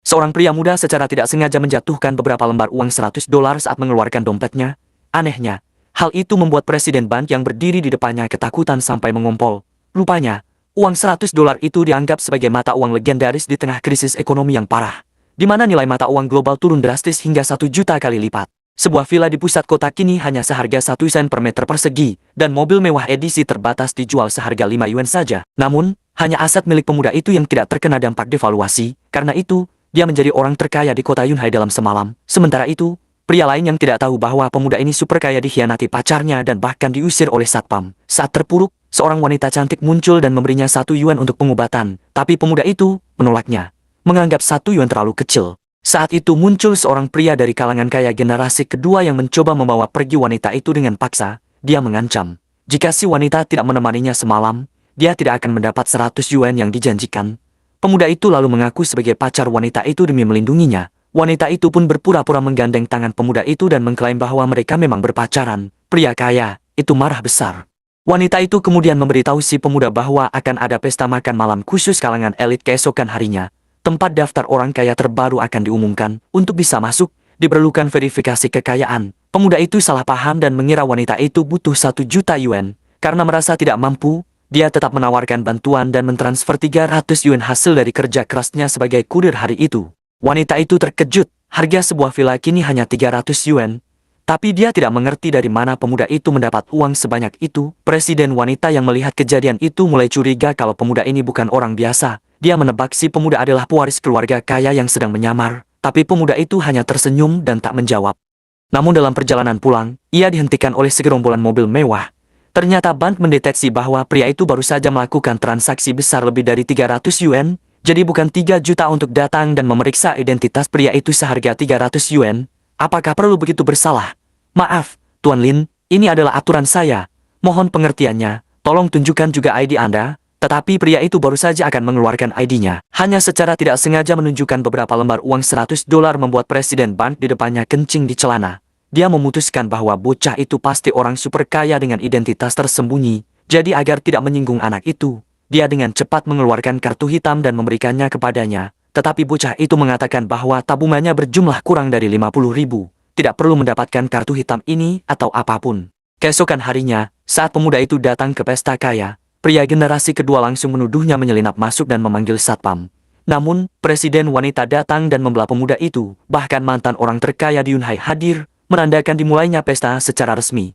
Seorang pria muda secara tidak sengaja menjatuhkan beberapa lembar uang $100 saat mengeluarkan dompetnya. Anehnya, hal itu membuat presiden bank yang berdiri di depannya ketakutan sampai mengompol. Rupanya, uang $100 itu dianggap sebagai mata uang legendaris di tengah krisis ekonomi yang parah, di mana nilai mata uang global turun drastis hingga 1 juta kali lipat. Sebuah villa di pusat kota kini hanya seharga 1 sen per meter persegi, dan mobil mewah edisi terbatas dijual seharga 5 yuan saja. Namun, hanya aset milik pemuda itu yang tidak terkena dampak devaluasi. Karena itu, dia menjadi orang terkaya di kota Yunhai dalam semalam. Sementara itu, pria lain yang tidak tahu bahwa pemuda ini super kaya dikhianati pacarnya dan bahkan diusir oleh satpam. Saat terpuruk, seorang wanita cantik muncul dan memberinya 1 yuan untuk pengobatan. Tapi pemuda itu menolaknya, menganggap 1 yuan terlalu kecil. Saat itu muncul seorang pria dari kalangan kaya generasi kedua yang mencoba membawa pergi wanita itu dengan paksa. Dia mengancam, jika si wanita tidak menemaninya semalam, dia tidak akan mendapat 100 yuan yang dijanjikan. Pemuda itu lalu mengaku sebagai pacar wanita itu demi melindunginya. Wanita itu pun berpura-pura menggandeng tangan pemuda itu dan mengklaim bahwa mereka memang berpacaran. Pria kaya itu marah besar. Wanita itu kemudian memberitahu si pemuda bahwa akan ada pesta makan malam khusus kalangan elit keesokan harinya. Tempat daftar orang kaya terbaru akan diumumkan. Untuk bisa masuk, diperlukan verifikasi kekayaan. Pemuda itu salah paham dan mengira wanita itu butuh 1 juta yuan. Karena merasa tidak mampu, dia tetap menawarkan bantuan dan mentransfer 300 yuan hasil dari kerja kerasnya sebagai kurir hari itu. Wanita itu terkejut, harga sebuah villa kini hanya 300 yuan. Tapi dia tidak mengerti dari mana pemuda itu mendapat uang sebanyak itu. Presiden wanita yang melihat kejadian itu mulai curiga kalau pemuda ini bukan orang biasa. Dia menebak si pemuda adalah pewaris keluarga kaya yang sedang menyamar. Tapi pemuda itu hanya tersenyum dan tak menjawab. Namun dalam perjalanan pulang, ia dihentikan oleh segerombolan mobil mewah. Ternyata bank mendeteksi bahwa pria itu baru saja melakukan transaksi besar lebih dari 300 yuan, jadi bukan 3 juta untuk datang dan memeriksa identitas pria itu seharga 300 yuan. Apakah perlu begitu bersalah? Maaf, Tuan Lin, ini adalah aturan saya. Mohon pengertiannya, tolong tunjukkan juga ID Anda. Tetapi pria itu baru saja akan mengeluarkan ID-nya. Hanya secara tidak sengaja menunjukkan beberapa lembar uang $100 membuat presiden bank di depannya kencing di celana. Dia memutuskan bahwa bocah itu pasti orang super kaya dengan identitas tersembunyi. Jadi agar tidak menyinggung anak itu, dia dengan cepat mengeluarkan kartu hitam dan memberikannya kepadanya. Tetapi bocah itu mengatakan bahwa tabungannya berjumlah kurang dari 50.000. Tidak perlu mendapatkan kartu hitam ini atau apapun. Keesokan harinya, saat pemuda itu datang ke pesta kaya, pria generasi kedua langsung menuduhnya menyelinap masuk dan memanggil satpam. Namun, presiden wanita datang dan membelah pemuda itu. Bahkan mantan orang terkaya di Yunhai hadir, menandakan dimulainya pesta secara resmi.